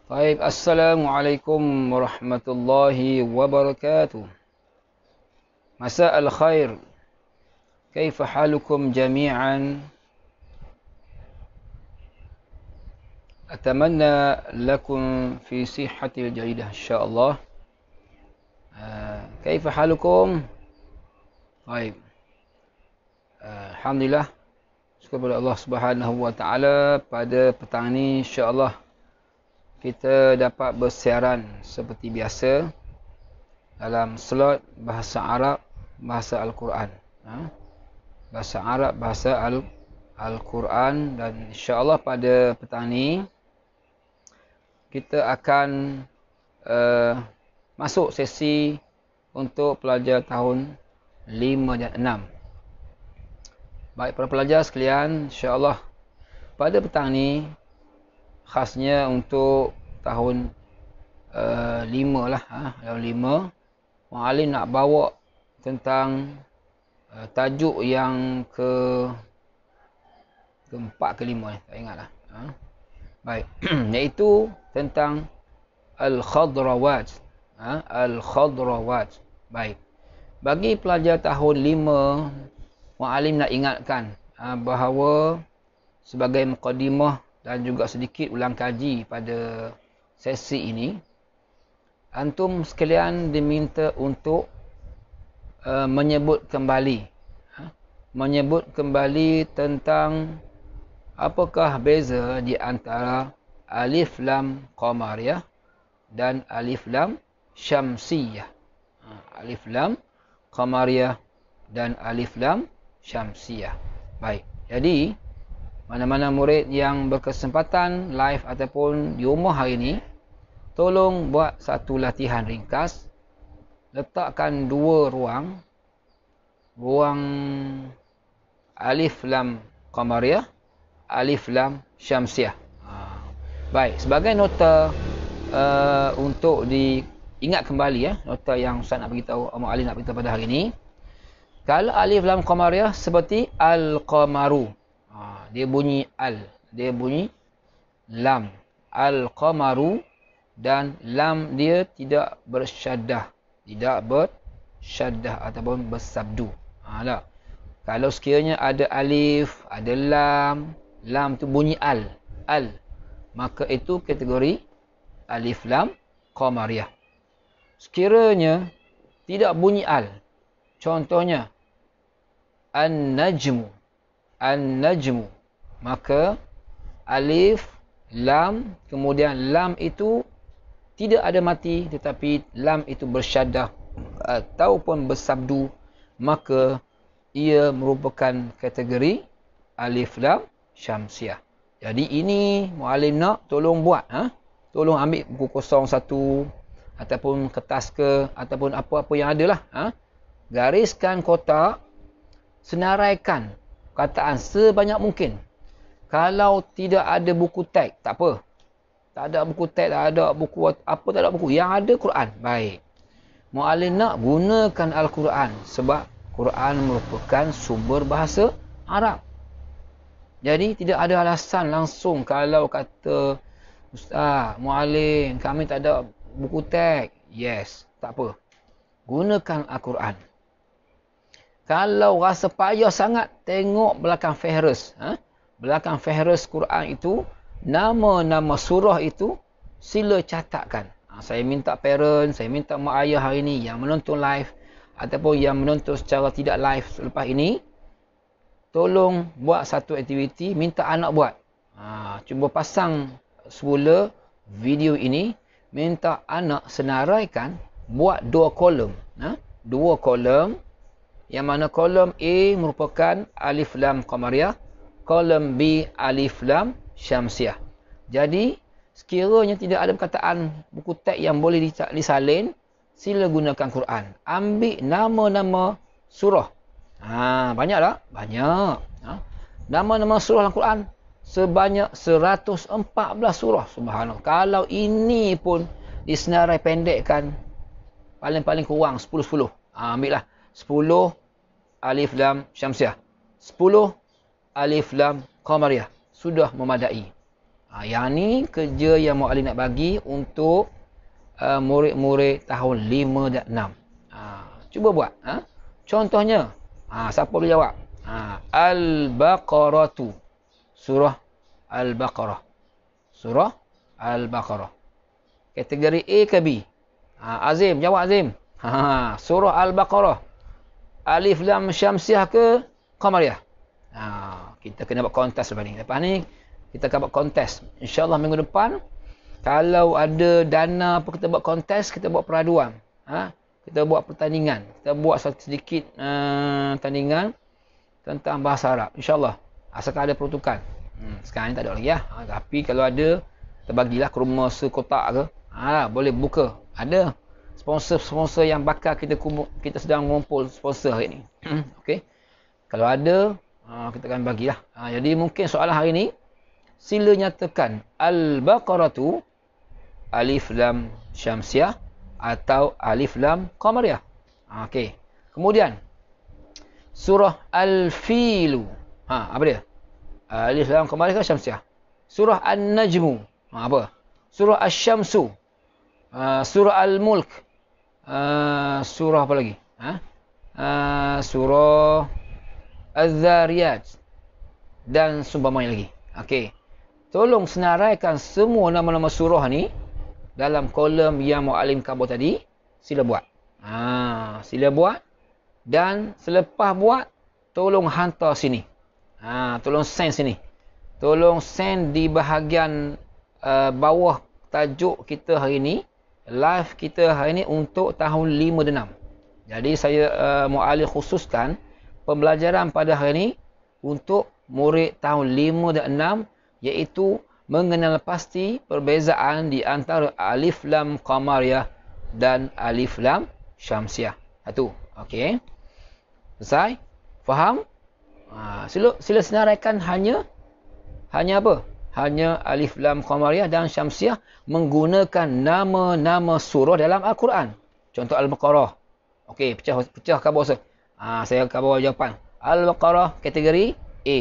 طيب السلام عليكم ورحمة الله وبركاته. مساء الخير. كيف حالكم جميعا؟ أتمنى لكم في صحة جيدة إن شاء الله. كيف حالكم؟ طيب. Alhamdulillah, syukur kepada Allah Subhanahu Wa Taala, pada petang ini insya-Allah kita dapat bersiaran seperti biasa dalam slot bahasa Arab, bahasa Al-Quran. Bahasa Arab, bahasa Al-Quran, dan insya-Allah pada petang ini kita akan masuk sesi untuk pelajar tahun 5 dan 6. Baik para pelajar sekalian, insya-Allah pada petang ni khasnya untuk tahun 5 lah, tahun 5, Muallim nak bawa tentang tajuk yang keempat, kelima ni, tak ingat lah. Baik, iaitu tentang Al-Khadrawat. Al-Khadrawat. Baik, bagi pelajar tahun 5, Muallim nak ingatkan bahawa sebagai mukadimah dan juga sedikit ulang kaji pada sesi ini, antum sekalian diminta untuk menyebut kembali tentang apakah beza di antara alif lam qamariyah dan alif lam syamsiyah. Alif lam qamariyah dan alif lam syamsiyah. Baik, jadi mana-mana murid yang berkesempatan live ataupun di rumah hari ini, tolong buat satu latihan ringkas. Letakkan dua ruang alif lam qamariyah, alif lam syamsiyah. Baik, sebagai nota untuk diingat kembali, nota yang Ustaz nak beritahu, Muallim nak beritahu pada hari ini. Kalau alif lam qamariyah seperti al-qamaru, dia bunyi al, dia bunyi lam. Al-qamaru, dan lam dia tidak bersyaddah, ataupun bersabdu. Tak. Kalau sekiranya ada alif, ada lam tu bunyi al, maka itu kategori alif lam qamariyah. Sekiranya tidak bunyi al, contohnya an-najmu, maka alif, lam, kemudian lam itu tidak ada mati, tetapi lam itu bersyaddah ataupun bersabdu, maka ia merupakan kategori alif lam syamsiyah. Jadi ini Muallim nak tolong buat, tolong ambil buku kosong satu ataupun kertas ke, ataupun apa-apa yang ada lah, gariskan kotak, senaraikan kataan sebanyak mungkin. Kalau tidak ada buku teks, tak apa. Tak ada buku teks, tak ada buku apa, tak ada buku. Yang ada Quran. Baik. Muallim nak gunakan Al-Quran sebab Quran merupakan sumber bahasa Arab. Jadi tidak ada alasan langsung kalau kata Ustaz, Muallim, kami tak ada buku teks. Yes, tak apa. Gunakan Al-Quran. Kalau rasa payah sangat, tengok belakang Fihris. Belakang Fihris Quran itu, nama-nama surah itu, sila catatkan. Saya minta parent, saya minta mak ayah hari ini yang menonton live, ataupun yang menonton secara tidak live selepas ini, tolong buat satu aktiviti, minta anak buat. Cuba pasang semula video ini, minta anak senaraikan, buat dua kolom. Dua kolom, yang mana kolom A merupakan alif lam qamariyah, kolom B alif lam syamsiyah. Jadi sekiranya tidak ada perkataan buku teks yang boleh disalin, sila gunakan Quran. Ambil nama-nama surah. Banyak tak? Banyak. Nama-nama surah dalam Quran sebanyak 114 surah. Subhanallah. Kalau ini pun disenarai pendekkan, paling-paling kurang 10-10. Ambil lah 10 alif lam syamsiyah, 10 alif lam qamariyah, sudah memadai. Yang ni kerja yang muallim nak bagi untuk murid-murid tahun 5 dan 6. Cuba buat. Contohnya, siapa boleh jawab? Al-Baqarah. Surah Al-Baqarah. Surah Al-Baqarah. Kategori A ke B? Azim, jawab Azim. Surah Al-Baqarah. Alif Lam Syamsiah ke Qamariyah? Kita kena buat kontes lepas ni. Lepas ni, kita akan buat kontes. InsyaAllah minggu depan, kalau ada dana apa kita buat kontes, kita buat peraduan. Kita buat pertandingan. Kita buat sedikit tandingan tentang bahasa Arab. InsyaAllah. Asalkan ada peruntukan. Sekarang ni tak ada lagi ya. Tapi kalau ada, kita bagilah ke rumah sekotak ke. Boleh buka. Ada sponsor-sponsor yang bakal kita sedang mengumpul sponsor hari ni. Okey. Kalau ada, kita akan bagilah. Jadi mungkin soalan hari ni, sila nyatakan Al-Baqarah tu Alif Lam Syamsiah atau Alif Lam Qamariyah. Okey. Kemudian surah Al-Filu. Apa dia? Alif Lam Qamariyah ke Syamsiah? Surah An-Najmu. Apa? Surah Asy-Syamsu. Surah Al-Mulk. Surah apa lagi? Surah Az-Zariyat dan seumpamanya lagi. Okey. Tolong senaraikan semua nama-nama surah ni dalam kolom yang muallim kabur tadi. Sila buat. Sila buat. Dan selepas buat, tolong hantar sini. Tolong send sini. Tolong send di bahagian bawah tajuk kita hari ni. Live kita hari ni untuk tahun 5 dan 6. Jadi saya muallim khususkan pembelajaran pada hari ni untuk murid tahun 5 dan 6, iaitu mengenal pasti perbezaan di antara Alif Lam Qamariyah dan Alif Lam Syamsiah. Satu. Okey. Selesai? Faham? Sila senaraikan hanya apa? Hanya Alif Lam Qamariyah dan Syamsiah menggunakan nama-nama surah dalam Al-Quran. Contoh Al-Baqarah. Okey, pecah kabur saya. Saya kabur jawapan. Al-Baqarah kategori A,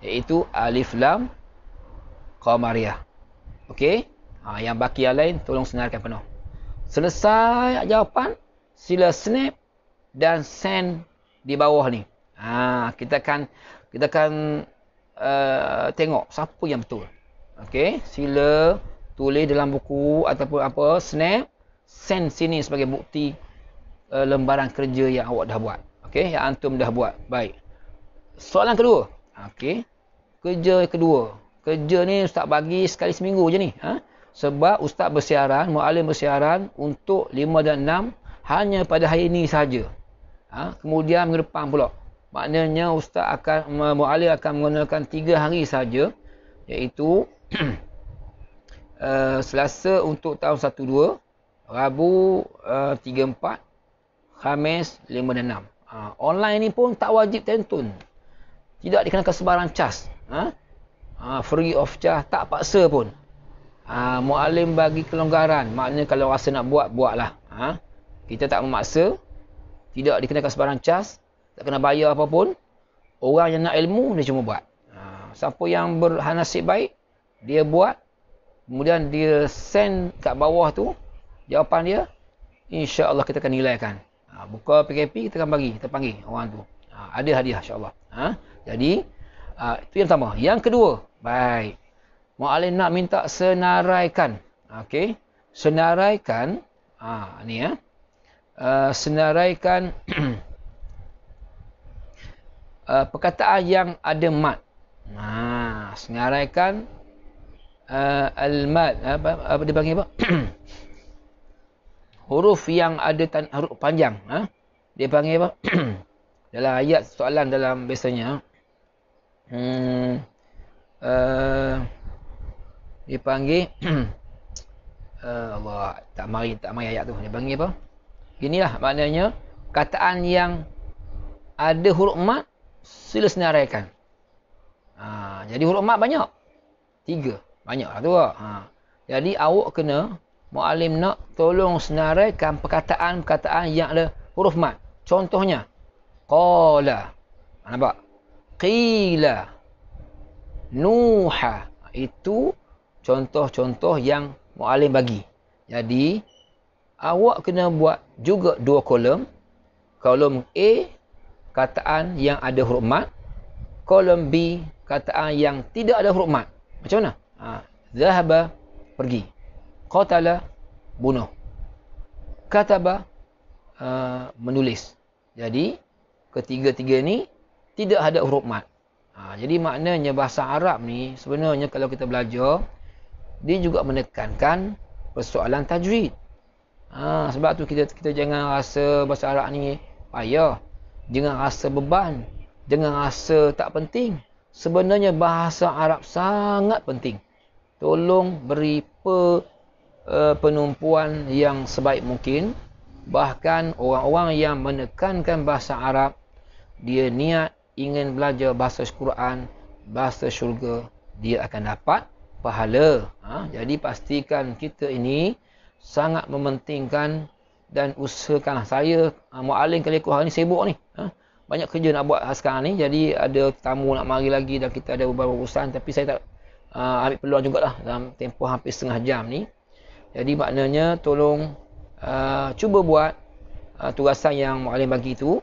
iaitu Alif Lam Qamariyah. Okey? Yang baki yang lain tolong senaraikan penuh. Selesai jawapan, sila snap dan send di bawah ni. Kita akan tengok siapa yang betul. Okey, sila tulis dalam buku ataupun apa, snap, send sini sebagai bukti lembaran kerja yang awak dah buat. Okey, yang antum dah buat. Baik. Soalan kedua. Okey. Kerja kedua. Kerja ni ustaz bagi sekali seminggu je ni. Sebab ustaz bersiaran, muallim bersiaran untuk 5 dan 6 hanya pada hari ini saja. Kemudian minggu depan pula. Maknanya ustaz muallim akan menggunakan 3 hari saja, iaitu Selasa untuk tahun 1-2, Rabu 3-4, Khamis 5 dan 6. Online ni pun tak wajib tentun. Tidak dikenakan sebarang cas. Free of charge, tak paksa pun. Muallim bagi kelonggaran. Maknanya kalau rasa nak buat, buatlah. Kita tak memaksa. Tidak dikenakan sebarang cas. Tak kena bayar apa pun. Orang yang nak ilmu, dia cuma buat. Siapa yang bernasib baik, dia buat. Kemudian dia send kat bawah tu jawapan dia. InsyaAllah kita akan nilaikan. Buka PKP, kita akan bagi. Kita panggil orang tu. Ada hadiah insyaAllah. Jadi, itu yang pertama. Yang kedua. Baik. Muallim nak minta senaraikan. Okey. Senaraikan. Ni ya. Senaraikan perkataan yang ada mad. Senaraikan al-mad. Apa dia panggil apa? Huruf yang ada huruf panjang. Dia panggil apa? Dalam ayat soalan dalam biasanya. Dia panggil Allah, tak mari ayat tu. Dia panggil apa? Inilah maknanya kataan yang ada huruf mat, sila senaraikan. Jadi huruf mat banyak. 3. Banyaklah tu. Jadi awak kena, muallim nak tolong senaraikan perkataan-perkataan yang ada huruf mat. Contohnya, qala. Nampak? Qila. Nuha. Itu contoh-contoh yang muallim bagi. Jadi, awak kena buat juga 2 kolom. Kolom A, kataan yang ada huruf mat. Kolom B, kataan yang tidak ada huruf mat. Macam mana? Zahaba, pergi. Qatala, bunuh. Kataba, menulis. Jadi, ketiga-tiga ni tidak ada huruf mat. Jadi maknanya bahasa Arab ni sebenarnya kalau kita belajar, dia juga menekankan persoalan tajwid. Sebab tu kita jangan rasa bahasa Arab ni payah. Jangan rasa beban. Jangan rasa tak penting. Sebenarnya bahasa Arab sangat penting. Tolong beri penumpuan yang sebaik mungkin. Bahkan orang-orang yang menekankan bahasa Arab, dia niat ingin belajar bahasa Quran, bahasa syurga, dia akan dapat pahala. Jadi pastikan kita ini sangat mementingkan dan usahakanlah. Saya muallim kali kurang ni sibuk ni. Banyak kerja nak buat sekarang ni. Jadi ada tamu nak mari lagi dan kita ada beberapa urusan. Tapi saya tak ambil peluang jugalah dalam tempoh hampir setengah jam ni. Jadi maknanya tolong cuba buat tugasan yang muallim bagi itu.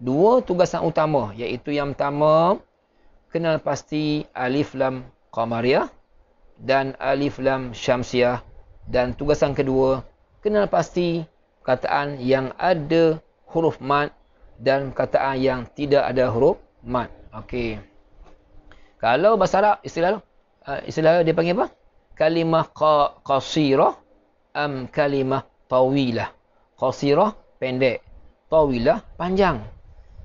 2 tugasan utama, iaitu yang pertama, kenal pasti alif lam qamariyah dan alif lam syamsiah. Dan tugasan kedua, kenal pasti kataan yang ada huruf mat dan kataan yang tidak ada huruf mat. Okey. Kalau bahasa Arab istilah dia panggil apa? Kalimah qasirah am kalimah tawilah. Qasirah pendek, tawilah panjang.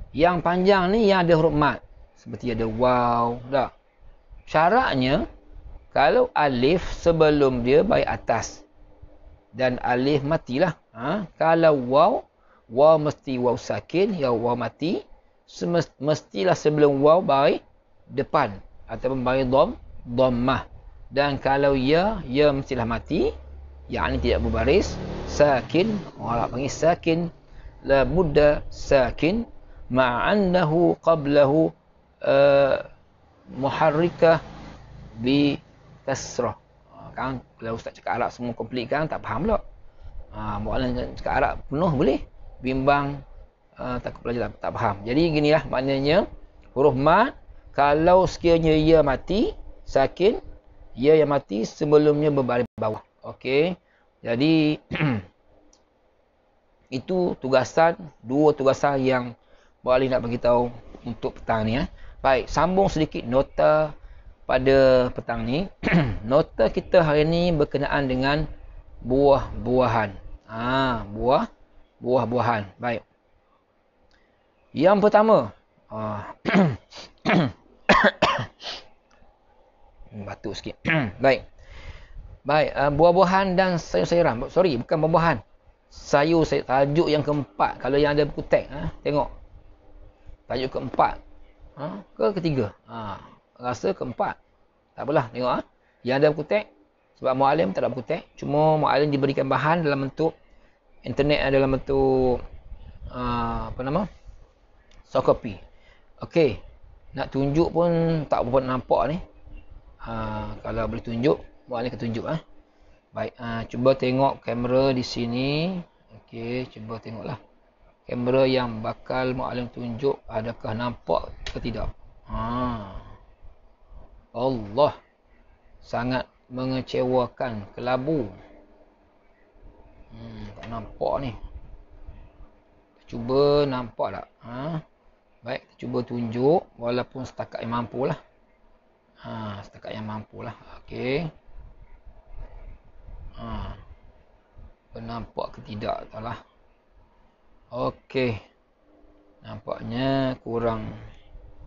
Yang panjang ni yang ada huruf mat. Seperti ada waw. Tak? Syaratnya, kalau alif sebelum dia baik atas. Dan alif matilah. Kalau waw mesti waw sakin, ya waw mati. Mestilah sebelum waw baik depan. Ataupun baik dhammah. Dan kalau ya mestilah mati. Yang ini tidak berbaris. Sakin, orang Arab panggil sakin. La budda sakin. Ma'annahu qablahu muharrikah bi kasrah. Kan kalau ustaz cakap Arab semua komplit kan, tak faham pula. Muallim cakap Arab penuh boleh, bimbang, takut pelajar tak faham. Jadi ginilah maknanya huruf mat kalau sekiranya ia mati sakin, ia yang mati sebelumnya berbaris bawah. Okey. Jadi itu tugasan, 2 tugasan yang muallim nak bagi tahu untuk petang ni. Baik, sambung sedikit nota pada petang ni. Nota kita hari ni berkenaan dengan buah-buahan. Buah-buahan. Baik. Yang pertama, batuk sikit. Baik. Buah-buahan dan sayur-sayuran. Sorry, bukan buah-buahan. Sayur, tajuk yang keempat. Kalau yang ada buku teks, tengok. Tajuk keempat. Ke ketiga? Rasa keempat. Tak apalah, tengok. Yang ada buku teks. Sebab muallim tak ada buku teks. Cuma muallim diberikan bahan dalam bentuk internet, dalam bentuk soft copy. Okey. Nak tunjuk pun tak berapa nampak ni. Kalau boleh tunjuk, muallim akan tunjuk. Baik, cuba tengok kamera di sini. Okey, cuba tengoklah. Kamera yang bakal muallim tunjuk, adakah nampak ke tidak? Allah, sangat mengecewakan, kelabu. Tak nampak ni. Cuba nampak tak? Baik, cuba tunjuk walaupun setakat yang mampulah. Setakat yang mampulah. Okey. Nampak ke tidak? Taklah. Okey. Nampaknya kurang.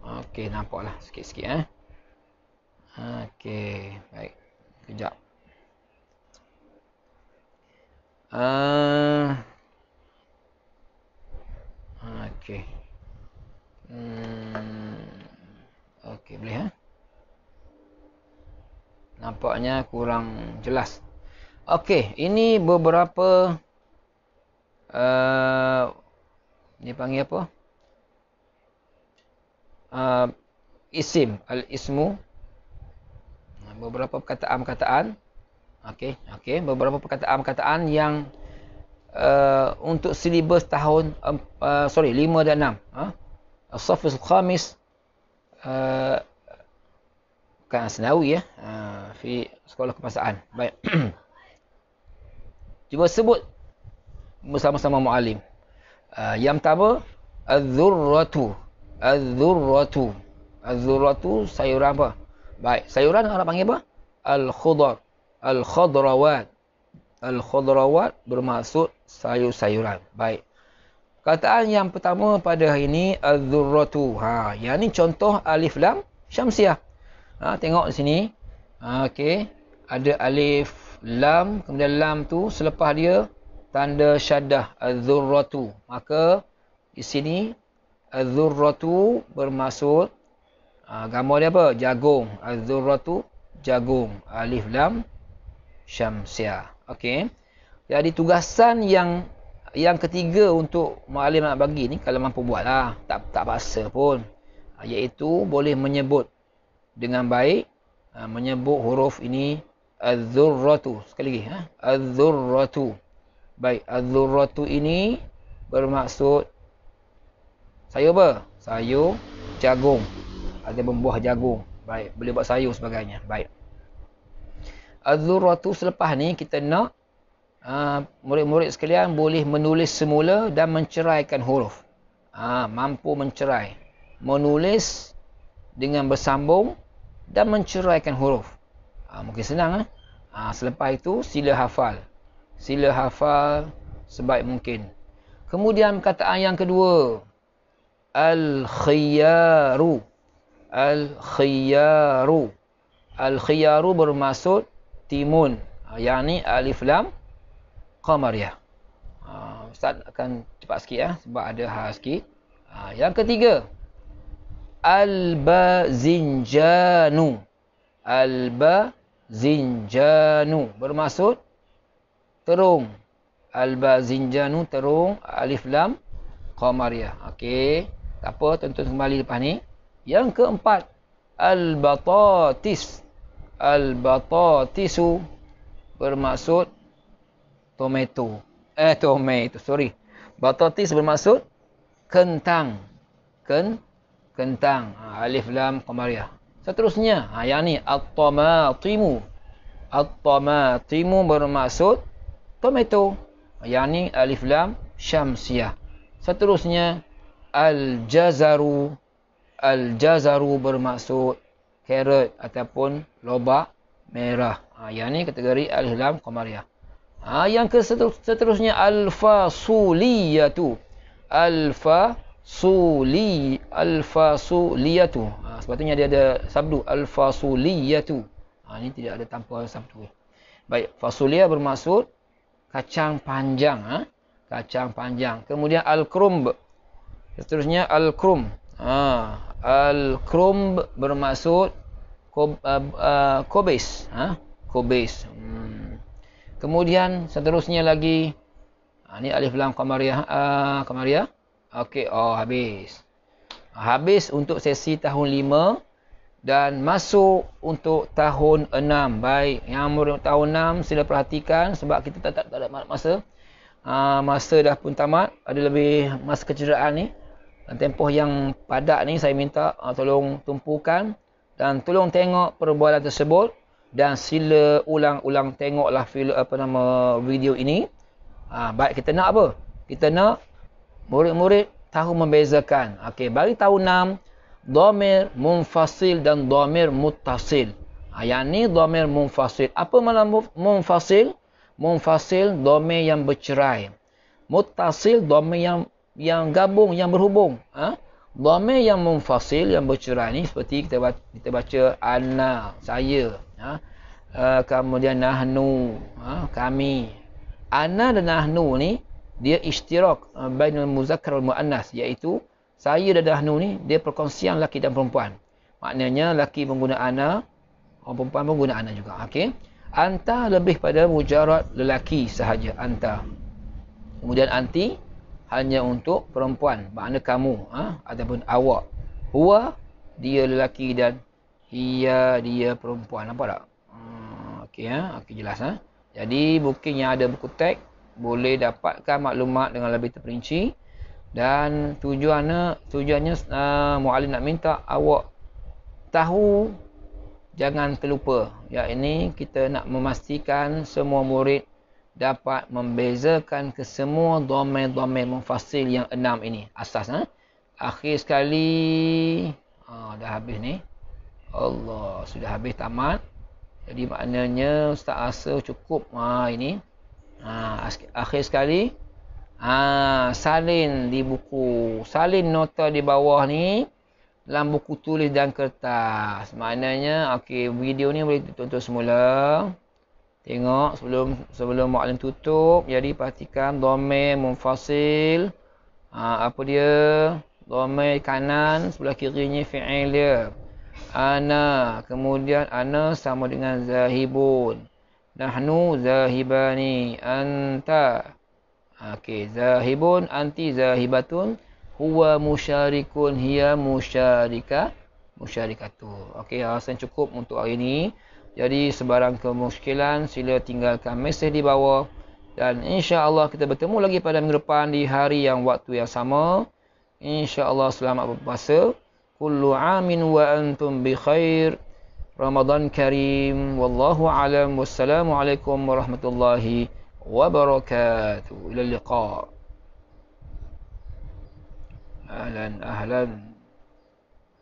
Okey, nampaklah sikit-sikit. Okey, baik. Kejap. Okey. Okey, boleh Nampaknya kurang jelas. Okey, ini beberapa ni panggil apa? Isim, al-ismu. beberapa perkataan-perkataan. Okey, beberapa perkataan-perkataan yang untuk silibus tahun 5 dan 6. As-Saff al-Khamis bukan Asnawi fi sekolah kepasaan. Baik. Cuba sebut bersama-sama muallim. Yang pertama, az-zurratu. Az-zurratu. Az-zurratu sayuran apa? Baik, sayuran orang panggil apa? Al-khudar. Al-khadrawat. Al-khadrawat bermaksud sayur-sayuran. Baik. Kataan yang pertama pada hari ini az-zurratu. Yang ni contoh alif lam syamsiah. Tengok di sini. Okey, ada alif lam, kemudian lam tu selepas dia tanda syaddah az-zurratu. Maka di sini az-zurratu bermaksud gambar dia apa? Jagung. Az-zurratu jagung. Alif lam syamsiah. Okey. Jadi tugasan yang ketiga untuk muallim nak bagi ni, kalau mampu buatlah, tak paksa pun, iaitu boleh menyebut dengan baik, menyebut huruf ini az-zurratu. Sekali lagi, az-zurratu. Baik, az-zurratu ini bermaksud sayur apa? Sayur jagung. Ada buah jagung. Baik, boleh buat sayur sebagainya. Baik. Az-zurratu selepas ni kita nak murid-murid sekalian boleh menulis semula dan menceraikan huruf. Mampu mencerai. Menulis dengan bersambung dan menceraikan huruf. Mungkin senang. Selepas itu sila hafal. Sila hafal sebaik mungkin. Kemudian perkataan yang kedua. Al-khiyaru. Al-khiyaru. Al-khiyaru bermaksud timun. Yang ni alif lam qamariyah. Ustaz akan cepat sikit sebab ada hal sikit. Yang ketiga, al-bazinjanu. Al-bazinjanu bermaksud terung. Al-bazinjanu terung, alif lam qamariyah. Okey, tak apa, tonton kembali lepas ni. Yang keempat, al-batatis. Al-batatisu bermaksud tomato. Batatis bermaksud kentang. Kentang. Alif lam qamariyah. Seterusnya, yang ni at-tamatimu. At-tamatimu bermaksud tomato. Yang ni alif lam syamsiah. Seterusnya, al-jazaru. Al-jazaru bermaksud carrot ataupun lobak merah. Yang ni kategori alif lam qamariyah. Yang seterusnya al-fasuliyatu. Al-fasuliyatu. Sepatutnya dia ada sabdu al-fasuliyatu. Ini tidak ada tanpa sabdu. Baik, fasuliyah bermaksud kacang panjang. Kacang panjang. Kemudian al-krumb. Seterusnya al-krum. Al-krum bermaksud kobis. Kobis. Kemudian seterusnya lagi, ni alif lam qamariyah. Qamariyah. Okey, habis. Habis untuk sesi tahun 5 dan masuk untuk tahun 6. Baik, yang murid tahun 6 sila perhatikan sebab kita tak ada masa. Masa dah pun tamat, ada lebih masa kecederaan ni. Dan tempoh yang padat ni saya minta tolong tumpukan dan tolong tengok perbualan tersebut dan sila ulang-ulang tengoklah video ini. Baik, kita nak apa? Kita nak murid-murid tahu membezakan. Okey, bagi tahun 6, dhamir munfasil dan dhamir muttasil. Yang ni dhamir munfasil. Apa makna munfasil? Munfasil dhamir yang bercerai. Muttasil dhamir yang gabung, yang berhubung. Dhamir yang munfasil, yang bercerai ni seperti kita baca ana, saya. Kemudian nahnu, kami. Ana dan nahnu ni dia ishtirak bainal muzakkar wal muannas, iaitu saya dan nahnu ni dia perkongsian laki dan perempuan. Maknanya laki mengguna ana, orang perempuan pun guna ana juga. Okey. Anta lebih pada mujarad lelaki sahaja, anta. Kemudian anti hanya untuk perempuan, makna kamu ataupun awak. Huwa dia lelaki dan hiya dia perempuan. Nampak tak? Okey okey jelas Jadi booking yang ada buku teks boleh dapatkan maklumat dengan lebih terperinci, dan tujuannya muallim nak minta awak tahu, jangan terlupa. Ini kita nak memastikan semua murid dapat membezakan ke semua dhamir munfasil yang 6 ini. Asas Akhir sekali dah habis ni. Allah, sudah habis tamat. Jadi maknanya Ustaz rasa cukup ini. Akhir sekali salin di buku, salin nota di bawah ni dalam buku tulis dan kertas. Maknanya okey, video ni boleh tonton semula. Tengok sebelum muallim tutup. Jadi perhatikan dhamir munfasil. Apa dia? Dhamir kanan, sebelah kirinya fi'il dia. Ana, kemudian ana sama dengan zahibun. Nahnu zahibani. Anta. Okey, zahibun, anti zahibatun. Huwa musyarikun, hiya musyarikatu. Okey, rasa cukup untuk hari ini. Jadi sebarang kemusykilan sila tinggalkan mesej di bawah. Dan insya-Allah kita bertemu lagi pada minggu depan di hari yang waktu yang sama. Insya-Allah selamat berpuasa. Kullu amin wa antum bi khair. Ramadan Karim. Wallahu alam. Wassalamualaikum warahmatullahi wabarakatuh. Ila liqa. Ahlan.